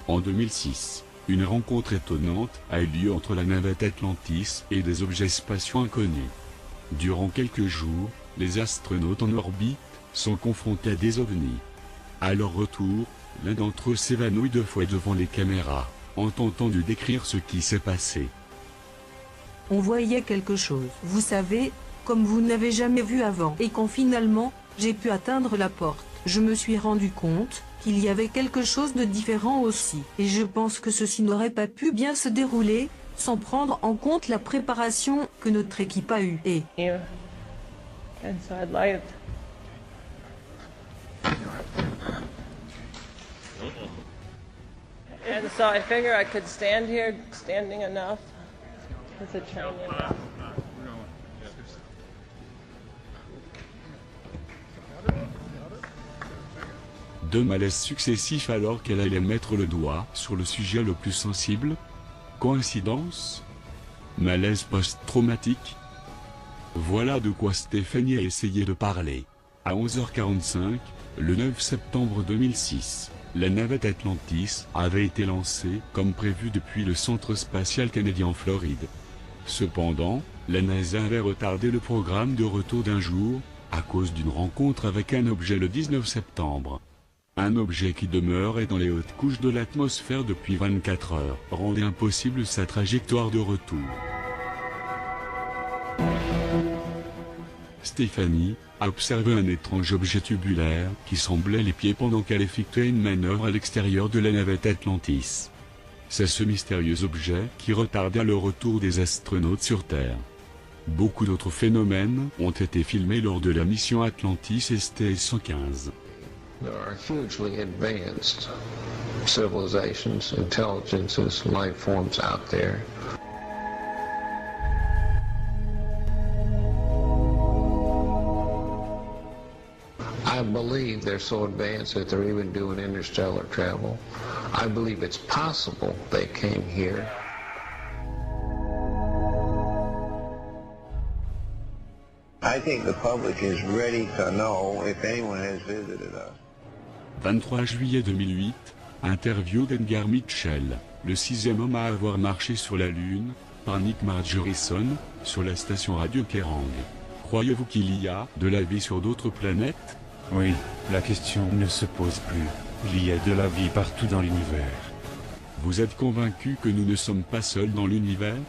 En 2006, une rencontre étonnante a eu lieu entre la navette Atlantis et des objets spatiaux inconnus. Durant quelques jours, les astronautes en orbite sont confrontés à des ovnis. À leur retour, l'un d'entre eux s'évanouit 2 fois devant les caméras, en tentant de décrire ce qui s'est passé. On voyait quelque chose, vous savez, comme vous n'avez jamais vu avant. Et quand finalement, j'ai pu atteindre la porte, je me suis rendu compte qu'il y avait quelque chose de différent aussi. Et je pense que ceci n'aurait pas pu bien se dérouler, sans prendre en compte la préparation que notre équipe a eue. Et inside life. And so I figure I could stand here, standing enough with a train. Deux malaises successifs alors qu'elle allait mettre le doigt sur le sujet le plus sensible. Coïncidence? Malaise post-traumatique? Voilà de quoi Stéphanie a essayé de parler. À 11h45, le 9 septembre 2006, la navette Atlantis avait été lancée comme prévu depuis le centre spatial canadien en Floride. Cependant, la NASA avait retardé le programme de retour d'1 jour, à cause d'une rencontre avec un objet le 19 septembre. Un objet qui demeurait dans les hautes couches de l'atmosphère depuis 24 heures, rendait impossible sa trajectoire de retour. Stéphanie a observé un étrange objet tubulaire qui semblait les pieds pendant qu'elle effectuait une manœuvre à l'extérieur de la navette Atlantis. C'est ce mystérieux objet qui retarda le retour des astronautes sur Terre. Beaucoup d'autres phénomènes ont été filmés lors de la mission Atlantis STS-115. There are hugely advanced civilizations, intelligences, life forms out there. I believe they're so advanced that they're even doing interstellar travel. I believe it's possible they came here. I think the public is ready to know if anyone has visited us. 23 juillet 2008, interview d'Edgar Mitchell, le 6e homme à avoir marché sur la Lune, par Nick Margerison, sur la station radio Kerrang. Croyez-vous qu'il y a de la vie sur d'autres planètes? Oui, la question ne se pose plus. Il y a de la vie partout dans l'univers. Vous êtes convaincu que nous ne sommes pas seuls dans l'univers?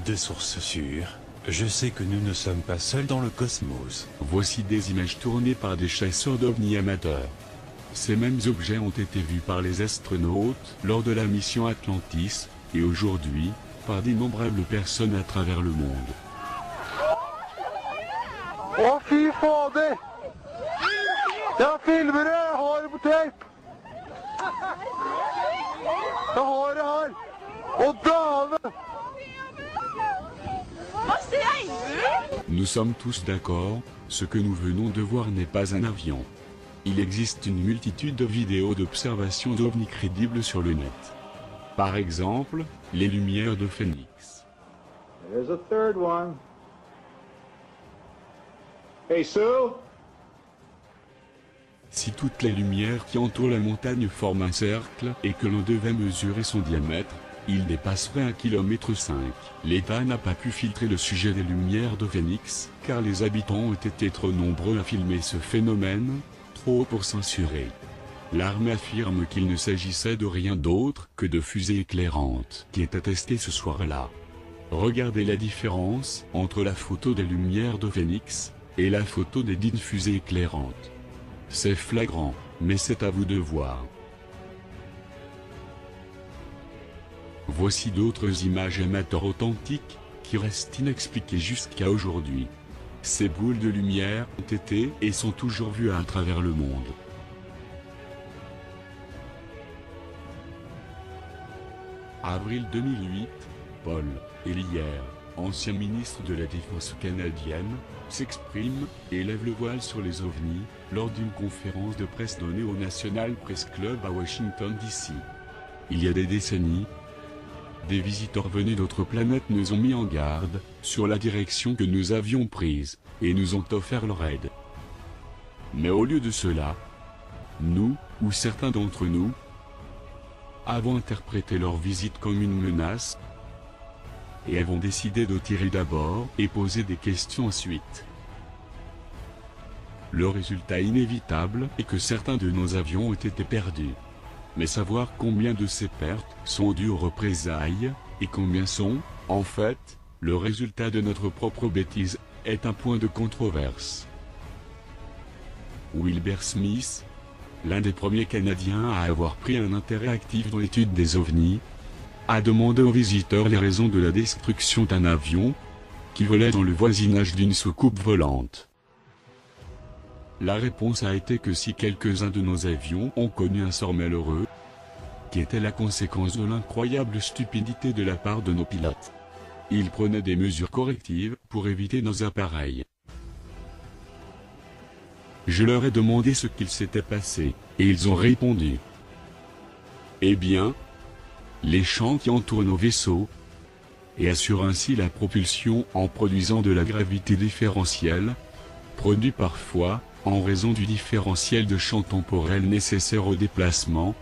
De sources sûres, je sais que nous ne sommes pas seuls dans le cosmos. Voici des images tournées par des chasseurs d'ovnis amateurs. Ces mêmes objets ont été vus par les astronautes lors de la mission Atlantis, et aujourd'hui, par d'innombrables personnes à travers le monde. Å, fy fader! Jeg filmer det! Jeg har det på tape! Jeg har det her! Å, dæven! Nous sommes tous d'accord, ce que nous venons de voir n'est pas un avion. Il existe une multitude de vidéos d'observation d'ovnis crédibles sur le net. Par exemple, les lumières de Phoenix. There's a third one. Hey, Sue? Si toutes les lumières qui entourent la montagne forment un cercle et que l'on devait mesurer son diamètre, il dépasserait 1,5 km. L'État n'a pas pu filtrer le sujet des lumières de Phoenix, car les habitants ont été trop nombreux à filmer ce phénomène, trop pour censurer. L'armée affirme qu'il ne s'agissait de rien d'autre que de fusées éclairantes qui étaient testées ce soir-là. Regardez la différence entre la photo des lumières de Phoenix et la photo des dites fusées éclairantes. C'est flagrant, mais c'est à vous de voir. Voici d'autres images amateurs authentiques, qui restent inexpliquées jusqu'à aujourd'hui. Ces boules de lumière ont été et sont toujours vues à travers le monde. Avril 2008, Paul Hellyer, ancien ministre de la Défense canadienne, s'exprime et lève le voile sur les ovnis, lors d'une conférence de presse donnée au National Press Club à Washington DC. Il y a des décennies, des visiteurs venus d'autres planètes nous ont mis en garde sur la direction que nous avions prise, et nous ont offert leur aide. Mais au lieu de cela, nous, ou certains d'entre nous, avons interprété leur visite comme une menace et avons décidé de tirer d'abord et poser des questions ensuite. Le résultat inévitable est que certains de nos avions ont été perdus. Mais savoir combien de ces pertes sont dues aux représailles, et combien sont, en fait, le résultat de notre propre bêtise, est un point de controverse. Wilbur Smith, l'un des premiers Canadiens à avoir pris un intérêt actif dans l'étude des ovnis, a demandé aux visiteurs les raisons de la destruction d'un avion qui volait dans le voisinage d'une soucoupe volante. La réponse a été que si quelques-uns de nos avions ont connu un sort malheureux, qui était la conséquence de l'incroyable stupidité de la part de nos pilotes, ils prenaient des mesures correctives pour éviter nos appareils. Je leur ai demandé ce qu'il s'était passé, et ils ont répondu. Eh bien, les champs qui entourent nos vaisseaux, et assurent ainsi la propulsion en produisant de la gravité différentielle, produit parfois, en raison du différentiel de champ temporel nécessaire au déplacement,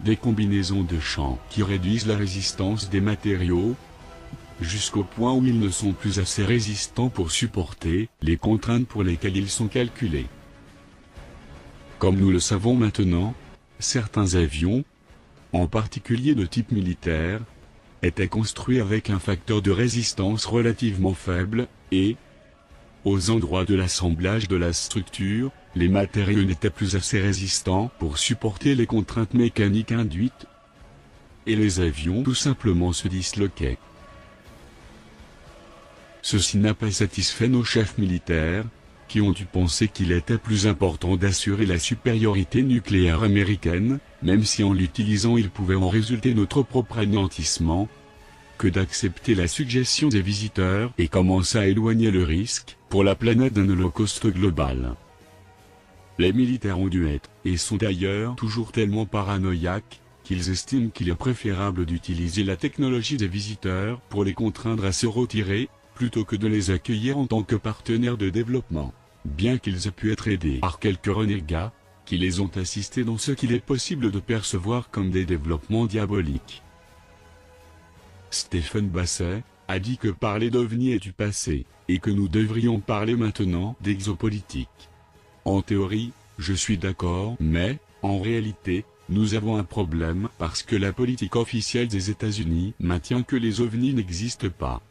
des combinaisons de champs qui réduisent la résistance des matériaux, jusqu'au point où ils ne sont plus assez résistants pour supporter les contraintes pour lesquelles ils sont calculés. Comme nous le savons maintenant, certains avions, en particulier de type militaire, étaient construits avec un facteur de résistance relativement faible, et, aux endroits de l'assemblage de la structure, les matériaux n'étaient plus assez résistants pour supporter les contraintes mécaniques induites, et les avions tout simplement se disloquaient. Ceci n'a pas satisfait nos chefs militaires, qui ont dû penser qu'il était plus important d'assurer la supériorité nucléaire américaine, même si en l'utilisant il pouvait en résulter notre propre anéantissement, que d'accepter la suggestion des visiteurs et commencer à éloigner le risque, pour la planète d'un holocauste global. Les militaires ont dû être, et sont d'ailleurs toujours tellement paranoïaques, qu'ils estiment qu'il est préférable d'utiliser la technologie des visiteurs pour les contraindre à se retirer, plutôt que de les accueillir en tant que partenaires de développement, bien qu'ils aient pu être aidés par quelques renégats, qui les ont assistés dans ce qu'il est possible de percevoir comme des développements diaboliques. Stephen Basset a dit que parler d'OVNI est du passé, et que nous devrions parler maintenant d'exopolitique. En théorie, je suis d'accord, mais, en réalité, nous avons un problème parce que la politique officielle des États-Unis maintient que les ovnis n'existent pas.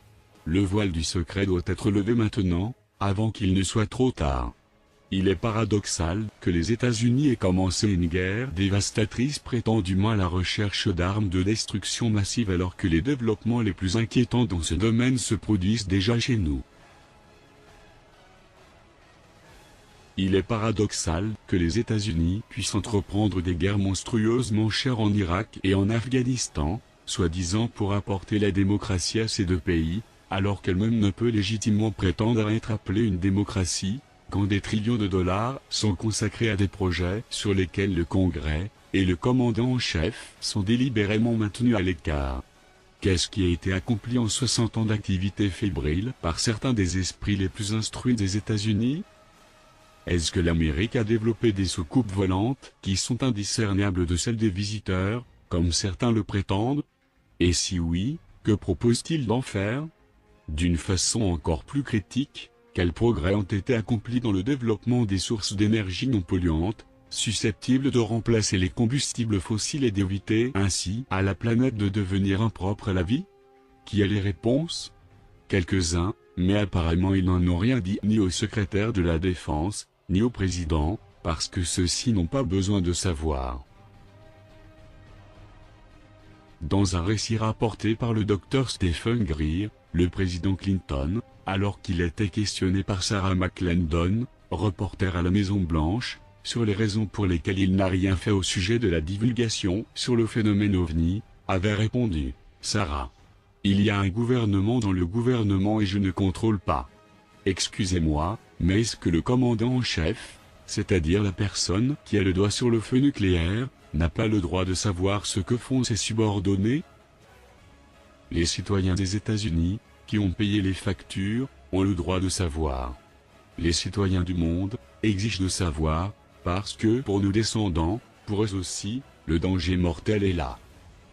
Le voile du secret doit être levé maintenant, avant qu'il ne soit trop tard. Il est paradoxal que les États-Unis aient commencé une guerre dévastatrice prétendument à la recherche d'armes de destruction massive alors que les développements les plus inquiétants dans ce domaine se produisent déjà chez nous. Il est paradoxal que les États-Unis puissent entreprendre des guerres monstrueusement chères en Irak et en Afghanistan, soi-disant pour apporter la démocratie à ces deux pays, alors qu'elle-même ne peut légitimement prétendre à être appelée une démocratie, quand des trillions de dollars sont consacrés à des projets sur lesquels le Congrès et le commandant en chef sont délibérément maintenus à l'écart. Qu'est-ce qui a été accompli en 60 ans d'activité fébrile par certains des esprits les plus instruits des États-Unis? Est-ce que l'Amérique a développé des soucoupes volantes qui sont indiscernables de celles des visiteurs, comme certains le prétendent? Et si oui, que propose-t-il d'en faire? D'une façon encore plus critique, quels progrès ont été accomplis dans le développement des sources d'énergie non polluantes, susceptibles de remplacer les combustibles fossiles et d'éviter ainsi à la planète de devenir impropre à la vie? Qui a les réponses? Quelques-uns, mais apparemment ils n'en ont rien dit ni au secrétaire de la Défense, ni au président, parce que ceux-ci n'ont pas besoin de savoir. Dans un récit rapporté par le Dr Stephen Greer, le président Clinton, alors qu'il était questionné par Sarah McClendon, reporter à la Maison-Blanche, sur les raisons pour lesquelles il n'a rien fait au sujet de la divulgation sur le phénomène OVNI, avait répondu « Sarah, il y a un gouvernement dans le gouvernement et je ne contrôle pas. Excusez-moi, mais est-ce que le commandant en chef, c'est-à-dire la personne qui a le doigt sur le feu nucléaire, n'a pas le droit de savoir ce que font ses subordonnés? Les citoyens des États-Unis, qui ont payé les factures, ont le droit de savoir. Les citoyens du monde exigent de savoir, parce que pour nos descendants, pour eux aussi, Le danger mortel est là.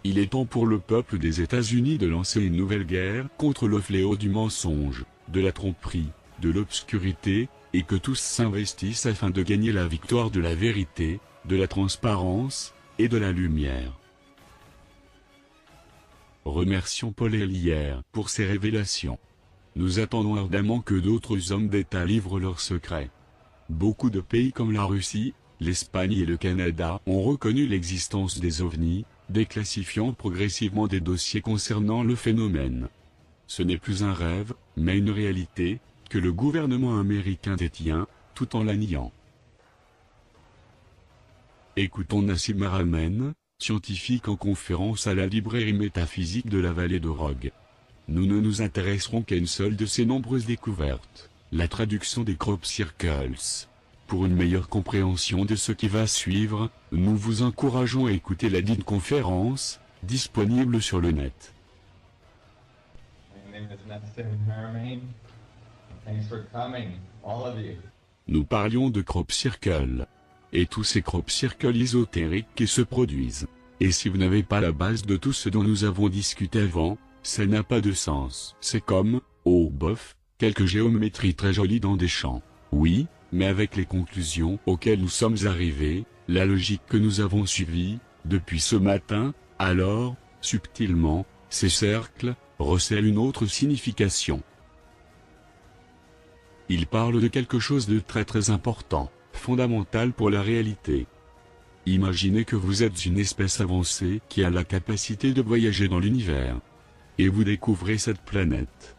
Il est temps pour le peuple des États-Unis de lancer une nouvelle guerre contre le fléau du mensonge, de la tromperie, de l'obscurité, et que tous s'investissent afin de gagner la victoire de la vérité, de la transparence, et de la lumière. Remercions Paul Ehrlichia pour ses révélations. Nous attendons ardemment que d'autres hommes d'État livrent leurs secrets. Beaucoup de pays comme la Russie, l'Espagne et le Canada ont reconnu l'existence des ovnis, déclassifiant progressivement des dossiers concernant le phénomène. Ce n'est plus un rêve, mais une réalité, que le gouvernement américain détient, tout en la niant. Écoutons Nassim Haramein, scientifique en conférence à la librairie métaphysique de la vallée de Rogue. Nous ne nous intéresserons qu'à une seule de ces nombreuses découvertes, la traduction des crop circles. Pour une meilleure compréhension de ce qui va suivre, nous vous encourageons à écouter la dite conférence, disponible sur le net. Nous parlions de crop circles, et tous ces crop circles ésotériques qui se produisent. Et si vous n'avez pas la base de tout ce dont nous avons discuté avant, ça n'a pas de sens. C'est comme, oh bof, quelques géométries très jolies dans des champs. Oui, mais avec les conclusions auxquelles nous sommes arrivés, la logique que nous avons suivie, depuis ce matin, alors, subtilement, ces cercles, recèlent une autre signification. Il parle de quelque chose de très très important, fondamental pour la réalité. Imaginez que vous êtes une espèce avancée qui a la capacité de voyager dans l'univers. Et vous découvrez cette planète.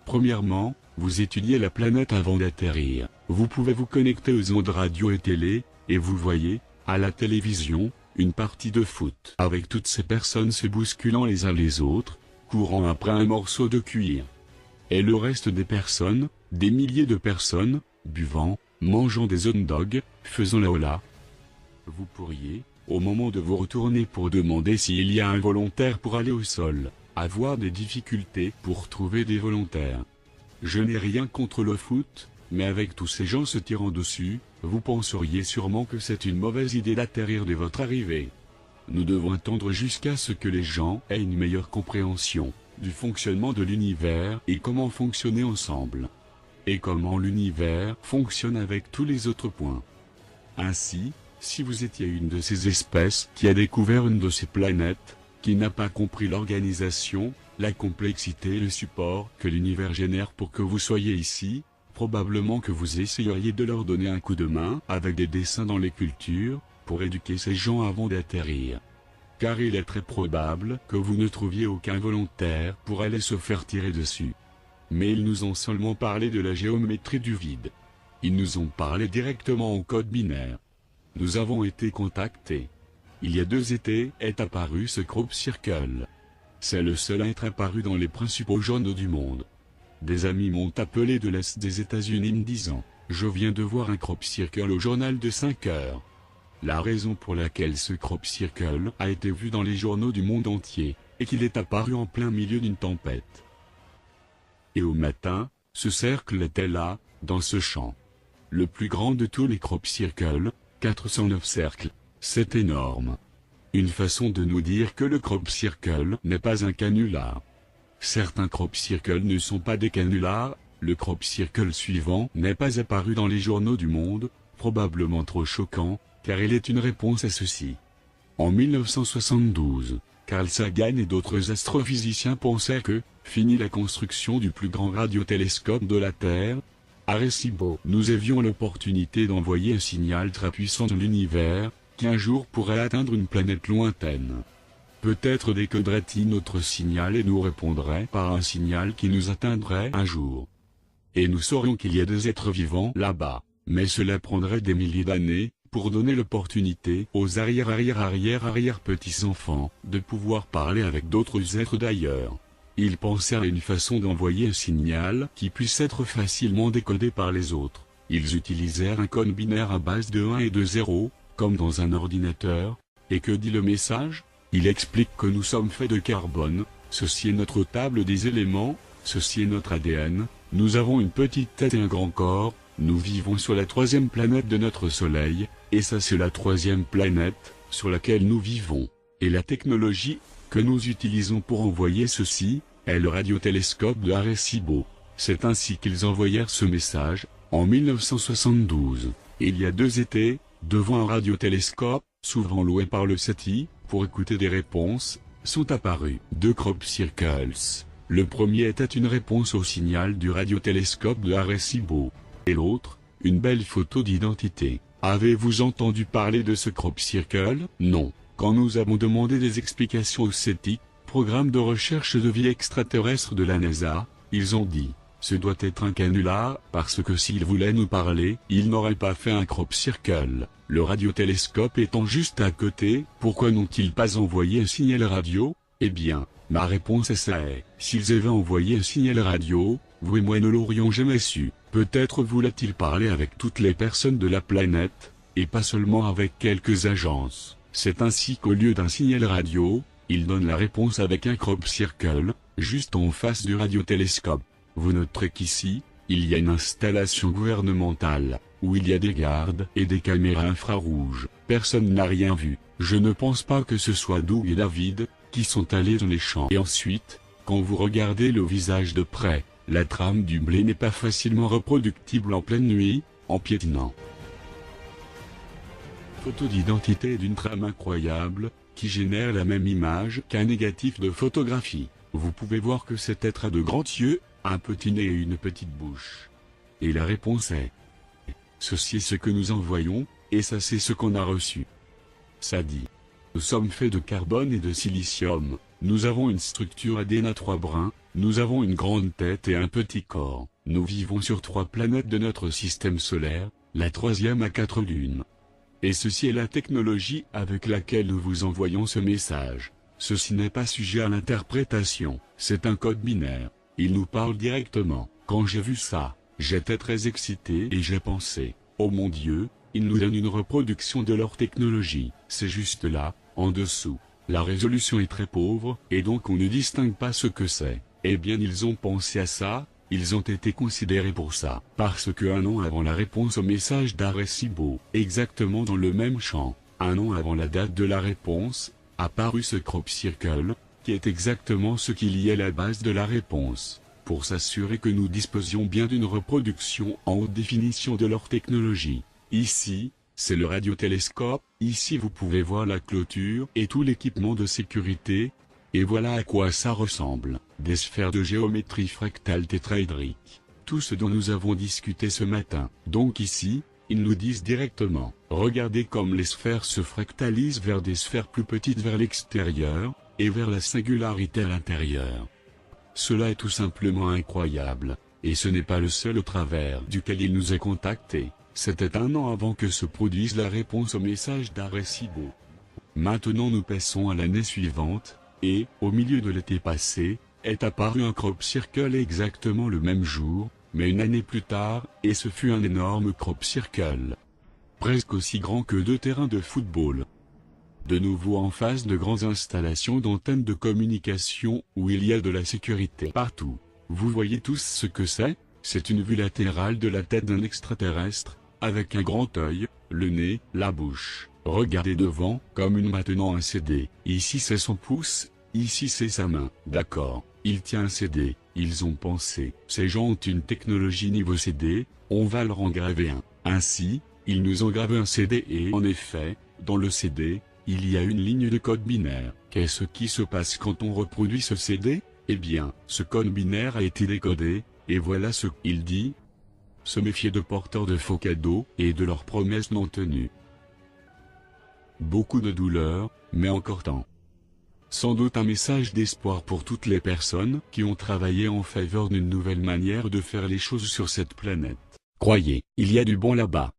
Premièrement, vous étudiez la planète avant d'atterrir. Vous pouvez vous connecter aux ondes radio et télé, et vous voyez, à la télévision, une partie de foot. Avec toutes ces personnes se bousculant les uns les autres, courant après un morceau de cuir. Et le reste des personnes, des milliers de personnes, buvant, mangeant des hot dogs, faisant la hola. Vous pourriez, au moment de vous retourner pour demander s'il y a un volontaire pour aller au sol, avoir des difficultés pour trouver des volontaires. Je n'ai rien contre le foot, mais avec tous ces gens se tirant dessus, vous penseriez sûrement que c'est une mauvaise idée d'atterrir dès votre arrivée. Nous devons attendre jusqu'à ce que les gens aient une meilleure compréhension du fonctionnement de l'univers et comment fonctionner ensemble. Et comment l'univers fonctionne avec tous les autres points. Ainsi, si vous étiez une de ces espèces qui a découvert une de ces planètes, qui n'a pas compris l'organisation, la complexité et le support que l'univers génère pour que vous soyez ici, probablement que vous essayeriez de leur donner un coup de main avec des dessins dans les cultures, pour éduquer ces gens avant d'atterrir. Car il est très probable que vous ne trouviez aucun volontaire pour aller se faire tirer dessus. Mais ils nous ont seulement parlé de la géométrie du vide. Ils nous ont parlé directement au code binaire. Nous avons été contactés. Il y a 2 étés est apparu ce crop circle. C'est le seul à être apparu dans les principaux journaux du monde. Des amis m'ont appelé de l'Est des États-Unis me disant « Je viens de voir un crop circle au journal de 5 heures ». La raison pour laquelle ce crop circle a été vu dans les journaux du monde entier, est qu'il est apparu en plein milieu d'une tempête. Et au matin, ce cercle était là, dans ce champ. Le plus grand de tous les crop circles, 409 cercles, c'est énorme. Une façon de nous dire que le crop circle n'est pas un canular. Certains crop circles ne sont pas des canulars, le crop circle suivant n'est pas apparu dans les journaux du monde, probablement trop choquant, car il est une réponse à ceci. En 1972, Carl Sagan et d'autres astrophysiciens pensaient que, fini la construction du plus grand radiotélescope de la Terre, Arecibo, nous avions l'opportunité d'envoyer un signal très puissant de l'univers, qui un jour pourrait atteindre une planète lointaine. Peut-être décoderait-il notre signal et nous répondrait par un signal qui nous atteindrait un jour. Et nous saurions qu'il y a des êtres vivants là-bas, mais cela prendrait des milliers d'années, pour donner l'opportunité aux arrière-petits-enfants de pouvoir parler avec d'autres êtres d'ailleurs. Ils pensaient à une façon d'envoyer un signal qui puisse être facilement décodé par les autres. Ils utilisèrent un code binaire à base de 1 et de 0, comme dans un ordinateur. Et que dit le message? Il explique que nous sommes faits de carbone, ceci est notre table des éléments, ceci est notre ADN, nous avons une petite tête et un grand corps, nous vivons sur la 3e planète de notre Soleil, et ça c'est la 3e planète, sur laquelle nous vivons. Et la technologie que nous utilisons pour envoyer ceci est le radiotélescope de Arecibo. C'est ainsi qu'ils envoyèrent ce message, en 1972. Il y a 2 étés, devant un radiotélescope, souvent loué par le SETI, pour écouter des réponses, sont apparus 2 crop circles. Le premier était une réponse au signal du radiotélescope de Arecibo. Et l'autre, une belle photo d'identité. Avez-vous entendu parler de ce crop circle? Non. Quand nous avons demandé des explications au SETI, programme de recherche de vie extraterrestre de la NASA, ils ont dit, ce doit être un canular, parce que s'ils voulaient nous parler, ils n'auraient pas fait un crop circle. Le radiotélescope étant juste à côté, pourquoi n'ont-ils pas envoyé un signal radio? Eh bien, ma réponse est ça est, s'ils avaient envoyé un signal radio, vous et moi ne l'aurions jamais su. Peut-être voulait-il parler avec toutes les personnes de la planète, et pas seulement avec quelques agences. C'est ainsi qu'au lieu d'un signal radio, il donne la réponse avec un crop circle, juste en face du radiotélescope. Vous noterez qu'ici, il y a une installation gouvernementale, où il y a des gardes et des caméras infrarouges. Personne n'a rien vu. Je ne pense pas que ce soit Doug et David, qui sont allés dans les champs. Et ensuite, quand vous regardez le visage de près, la trame du blé n'est pas facilement reproductible en pleine nuit, en piétinant. Photo d'identité d'une trame incroyable, qui génère la même image qu'un négatif de photographie. Vous pouvez voir que cet être a de grands yeux, un petit nez et une petite bouche. Et la réponse est: ceci est ce que nous envoyons, et ça c'est ce qu'on a reçu. Ça dit: nous sommes faits de carbone et de silicium, nous avons une structure ADN à 3 brins, nous avons une grande tête et un petit corps, nous vivons sur 3 planètes de notre système solaire, la 3e a 4 lunes. Et ceci est la technologie avec laquelle nous vous envoyons ce message. Ceci n'est pas sujet à l'interprétation, c'est un code binaire. Il nous parle directement. Quand j'ai vu ça, j'étais très excité et j'ai pensé, oh mon Dieu, ils nous donnent une reproduction de leur technologie. C'est juste là, en dessous. La résolution est très pauvre, et donc on ne distingue pas ce que c'est. Eh bien ils ont pensé à ça, ils ont été considérés pour ça. Parce que 1 an avant la réponse au message d'Arecibo, exactement dans le même champ, 1 an avant la date de la réponse, apparut ce crop circle, qui est exactement ce qu'il y a à la base de la réponse, pour s'assurer que nous disposions bien d'une reproduction en haute définition de leur technologie. Ici, c'est le radiotélescope, ici vous pouvez voir la clôture et tout l'équipement de sécurité, et voilà à quoi ça ressemble, des sphères de géométrie fractale tétraédrique, tout ce dont nous avons discuté ce matin. Donc ici, ils nous disent directement, regardez comme les sphères se fractalisent vers des sphères plus petites vers l'extérieur, et vers la singularité à l'intérieur. Cela est tout simplement incroyable, et ce n'est pas le seul au travers duquel il nous a contactés. C'était 1 an avant que se produise la réponse au message d'Arecibo. Maintenant nous passons à l'année suivante, et, au milieu de l'été passé, est apparu un crop circle exactement le même jour, mais une année plus tard, et ce fut un énorme crop circle. Presque aussi grand que 2 terrains de football. De nouveau en face de grandes installations d'antennes de communication où il y a de la sécurité partout. Vous voyez tous ce que c'est? C'est une vue latérale de la tête d'un extraterrestre, avec un grand œil, le nez, la bouche. Regardez devant, comme une maintenant un CD. Ici c'est son pouce, ici c'est sa main. D'accord, il tient un CD. Ils ont pensé, ces gens ont une technologie niveau CD, on va leur en graver un. Ainsi, ils nous ont gravé un CD et en effet, dans le CD, il y a une ligne de code binaire. Qu'est-ce qui se passe quand on reproduit ce CD? Eh bien, ce code binaire a été décodé, et voilà ce qu'il dit. Se méfier de porteurs de faux cadeaux, et de leurs promesses non tenues. Beaucoup de douleur, mais encore temps. Sans doute un message d'espoir pour toutes les personnes qui ont travaillé en faveur d'une nouvelle manière de faire les choses sur cette planète. Croyez, il y a du bon là-bas.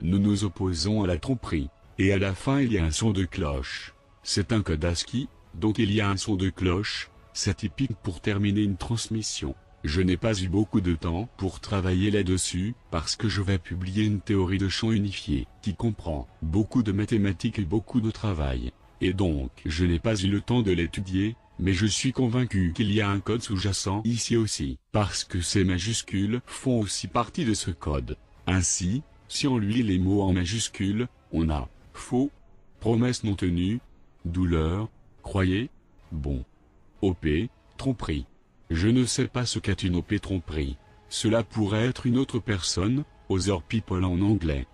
Nous nous opposons à la tromperie. Et à la fin il y a un son de cloche. C'est un code ASCII, donc il y a un son de cloche, c'est typique pour terminer une transmission. Je n'ai pas eu beaucoup de temps pour travailler là-dessus, parce que je vais publier une théorie de champ unifié, qui comprend beaucoup de mathématiques et beaucoup de travail. Et donc je n'ai pas eu le temps de l'étudier, mais je suis convaincu qu'il y a un code sous-jacent ici aussi, parce que ces majuscules font aussi partie de ce code. Ainsi, si on lit les mots en majuscules, on a faux, promesse non tenue, douleur, croyez, bon. OP, tromperie. Je ne sais pas ce qu'est une OP tromperie. Cela pourrait être une autre personne, other people en anglais.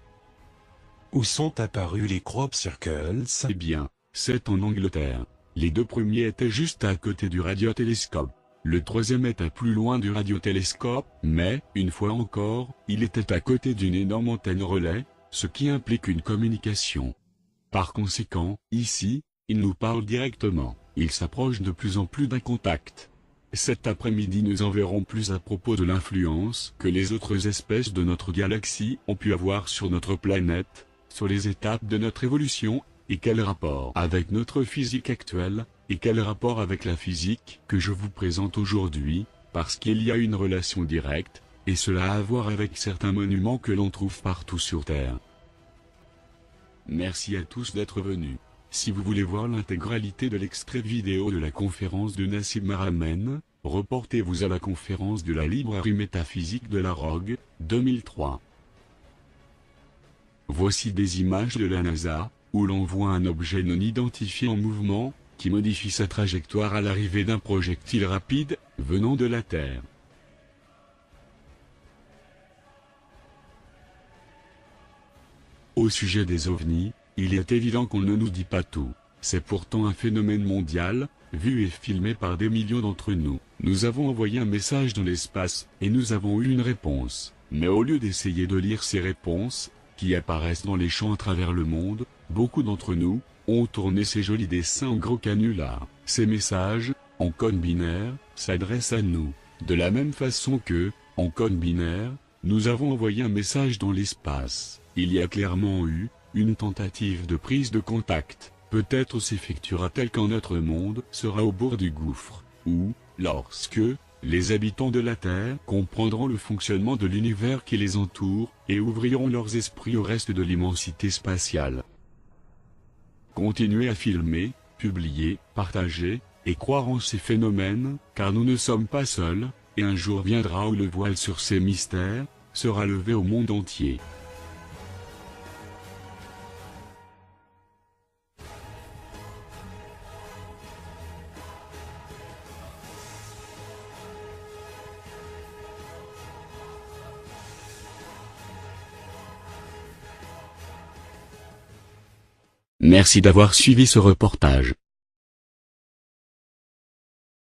Où sont apparus les crop circles? Eh bien, c'est en Angleterre. Les deux premiers étaient juste à côté du radiotélescope. Le troisième était plus loin du radiotélescope, mais, une fois encore, il était à côté d'une énorme antenne relais, ce qui implique une communication. Par conséquent, ici, il nous parle directement. Il s'approche de plus en plus d'un contact. Cet après-midi nous en verrons plus à propos de l'influence que les autres espèces de notre galaxie ont pu avoir sur notre planète, sur les étapes de notre évolution, et quel rapport avec notre physique actuelle, et quel rapport avec la physique que je vous présente aujourd'hui, parce qu'il y a une relation directe, et cela a à voir avec certains monuments que l'on trouve partout sur Terre. Merci à tous d'être venus. Si vous voulez voir l'intégralité de l'extrait vidéo de la conférence de Nassim Haramein, reportez-vous à la conférence de la librairie métaphysique de la Rogue, 2003. Voici des images de la NASA, où l'on voit un objet non identifié en mouvement, qui modifie sa trajectoire à l'arrivée d'un projectile rapide, venant de la Terre. Au sujet des ovnis, il est évident qu'on ne nous dit pas tout. C'est pourtant un phénomène mondial, vu et filmé par des millions d'entre nous. Nous avons envoyé un message dans l'espace, et nous avons eu une réponse. Mais au lieu d'essayer de lire ces réponses, qui apparaissent dans les champs à travers le monde, beaucoup d'entre nous ont tourné ces jolis dessins en gros canulars. Ces messages, en code binaire, s'adressent à nous. De la même façon que, en code binaire, nous avons envoyé un message dans l'espace. Il y a clairement eu une tentative de prise de contact. Peut-être s'effectuera-t-elle quand notre monde sera au bord du gouffre, ou, lorsque, les habitants de la Terre comprendront le fonctionnement de l'univers qui les entoure, et ouvriront leurs esprits au reste de l'immensité spatiale. Continuez à filmer, publier, partager, et croire en ces phénomènes, car nous ne sommes pas seuls, et un jour viendra où le voile sur ces mystères sera levé au monde entier. Merci d'avoir suivi ce reportage.